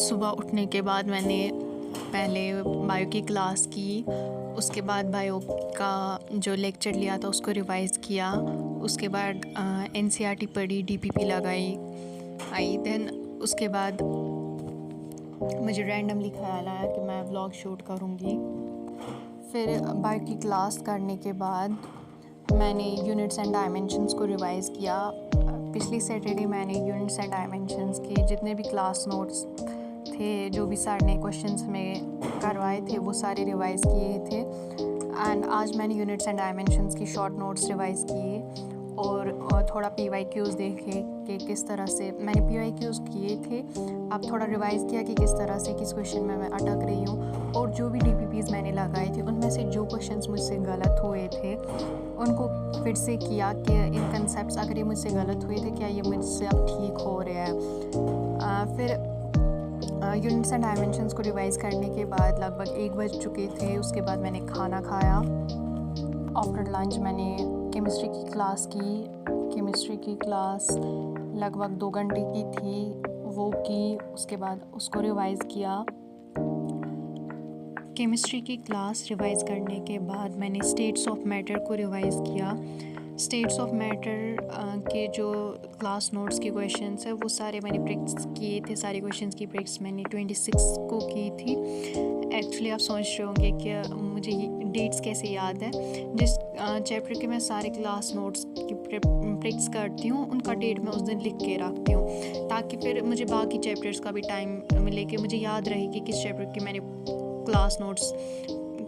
सुबह उठने के बाद मैंने पहले बायो की क्लास की, उसके बाद बायो का जो लेक्चर लिया था उसको रिवाइज़ किया, उसके बाद एनसीईआरटी पढ़ी, डीपीपी लगाई आई। देन उसके बाद मुझे रैंडमली ख्याल आया कि मैं व्लॉग शूट करूँगी। फिर बायो की क्लास करने के बाद मैंने यूनिट्स एंड डायमेंशंस को रिवाइज़ किया। पिछली सैटरडे मैंने यूनिट्स एंड डायमेंशंस के जितने भी क्लास नोट्स थे, जो भी सर ने क्वेश्चंस में करवाए थे, वो सारे रिवाइज़ किए थे। एंड आज मैंने यूनिट्स एंड डायमेंशंस की शॉर्ट नोट्स रिवाइज़ किए और थोड़ा पीवाईक्यूज़ देखे कि किस तरह से मैंने पीवाईक्यूज़ किए थे। अब थोड़ा रिवाइज़ किया कि किस तरह से किस क्वेश्चन में मैं अटक रही हूँ, और जो भी डीपीपीज़ मैंने लगाए थे उनमें से जो क्वेश्चंस मुझसे गलत हुए थे उनको फिर से किया कि इन कंसेप्ट्स अगर ये मुझसे गलत हुए थे, क्या ये मुझसे अब ठीक हो रहा है। फिर यूनिट्स एंड डायमेंशंस को रिवाइज़ करने के बाद लगभग 1 बज चुके थे। उसके बाद मैंने खाना खाया। आफ्टर लंच मैंने केमिस्ट्री की क्लास की। केमिस्ट्री की क्लास लगभग 2 घंटे की थी, वो की। उसके बाद उसको रिवाइज़ किया। केमिस्ट्री की क्लास रिवाइज़ करने के बाद मैंने स्टेट्स ऑफ मैटर को रिवाइज़ किया। स्टेट्स ऑफ मैटर के जो क्लास नोट्स के क्वेश्चंस हैं वो सारे मैंने प्रैक्टिस किए थे। सारे क्वेश्चंस की प्रैक्टिस मैंने 26 को की थी। एक्चुअली आप सोच रहे होंगे कि मुझे ये डेट्स कैसे याद है। जिस चैप्टर के मैं सारे क्लास नोट्स की प्रैक्टिस करती हूँ उनका डेट मैं उस दिन लिख के रखती हूँ, ताकि फिर मुझे बाकी चैप्टर्स का भी टाइम मिले कि मुझे याद रहे कि किस चैप्टर की मैंने क्लास नोट्स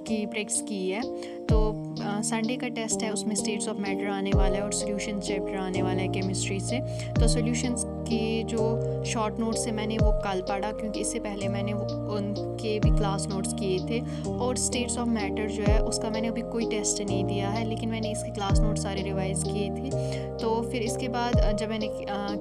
की प्रैक्टिस की है। तो संडे का टेस्ट है, उसमें स्टेट्स ऑफ मैटर आने वाला है और सॉल्यूशंस चैप्टर आने वाला है केमिस्ट्री से। तो सॉल्यूशंस के जो शॉर्ट नोट्स से मैंने वो कल पढ़ा, क्योंकि इससे पहले मैंने उनके भी क्लास नोट्स किए थे। और स्टेट्स ऑफ मैटर जो है उसका मैंने अभी कोई टेस्ट नहीं दिया है, लेकिन मैंने इसके क्लास नोट्स सारे रिवाइज़ किए थे। तो फिर इसके बाद जब मैंने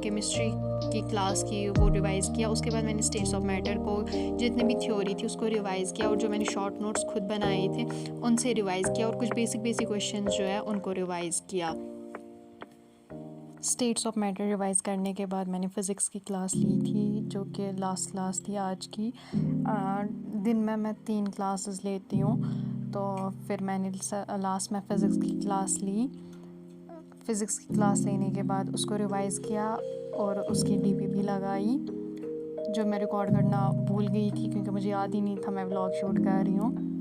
केमिस्ट्री की क्लास की वो रिवाइज़ किया, उसके बाद मैंने स्टेट्स ऑफ मैटर को जितनी भी थ्योरी थी उसको रिवाइज़ किया, और जो मैंने शॉर्ट नोट्स खुद बनाए थे उनसे रिवाइज़ किया, और कुछ बेसिक क्वेश्चंस जो है उनको रिवाइज़ किया। स्टेट्स ऑफ मैटर रिवाइज़ करने के बाद मैंने फ़िज़िक्स की क्लास ली थी, जो कि लास्ट क्लास थी आज की। दिन में मैं 3 क्लासेस लेती हूँ, तो फिर मैंने लास्ट में फ़िज़िक्स की क्लास ली। फ़िज़िक्स की क्लास लेने के बाद उसको रिवाइज़ किया और उसकी डीपीपी लगाई, जो मैं रिकॉर्ड करना भूल गई थी क्योंकि मुझे याद ही नहीं था मैं व्लॉग शूट कर रही हूँ।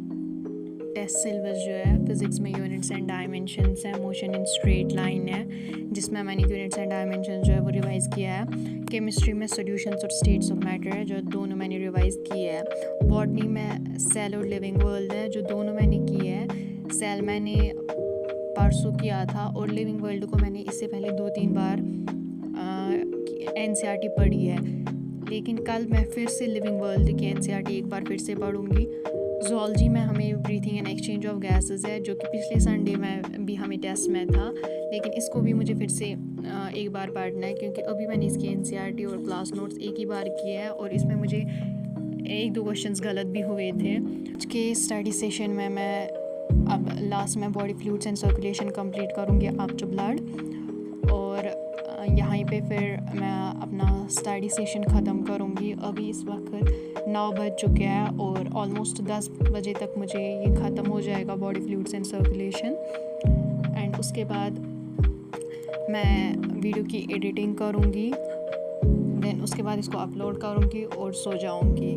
टेस्ट सिलेबस जो है फ़िज़िक्स में यूनिट्स एंड डायमेंशंस है, मोशन इन स्ट्रेट लाइन है, जिसमें मैंने यूनिट्स एंड डायमेंशंस जो है वो रिवाइज़ किया है। केमिस्ट्री में सॉल्यूशंस और स्टेट्स ऑफ मैटर है, जो दोनों मैंने रिवाइज़ किए हैं। बॉटनी में सेल और लिविंग वर्ल्ड है, जो दोनों मैंने किए हैं। सेल मैंने परसों किया था और लिविंग वर्ल्ड को मैंने इससे पहले 2-3 बार एनसीईआरटी पढ़ी है, लेकिन कल मैं फिर से लिविंग वर्ल्ड की एनसीईआरटी एक बार फिर से पढ़ूँगी। ज़ूलॉजी में हमें breathing and exchange of gases है, जो कि पिछले संडे में भी हमें टेस्ट में था, लेकिन इसको भी मुझे फिर से एक बार पढ़ना है, क्योंकि अभी मैंने इसकी एनसीईआरटी और क्लास नोट्स एक ही बार किए हैं और इसमें मुझे 1-2 क्वेश्चंस गलत भी हुए थे। आज के स्टडी सेशन में मैं अब लास्ट में body fluids and circulation complete करूँगी अप टू ब्लड, और यहाँ पे फिर मैं अपना स्टडी सेशन ख़त्म करूँगी। अभी इस वक्त 9 बज चुके हैं और ऑलमोस्ट 10 बजे तक मुझे ये ख़त्म हो जाएगा body fluids and circulation. And उसके बाद मैं वीडियो की एडिटिंग करूँगी, देन उसके बाद इसको अपलोड करूँगी और सो जाऊँगी।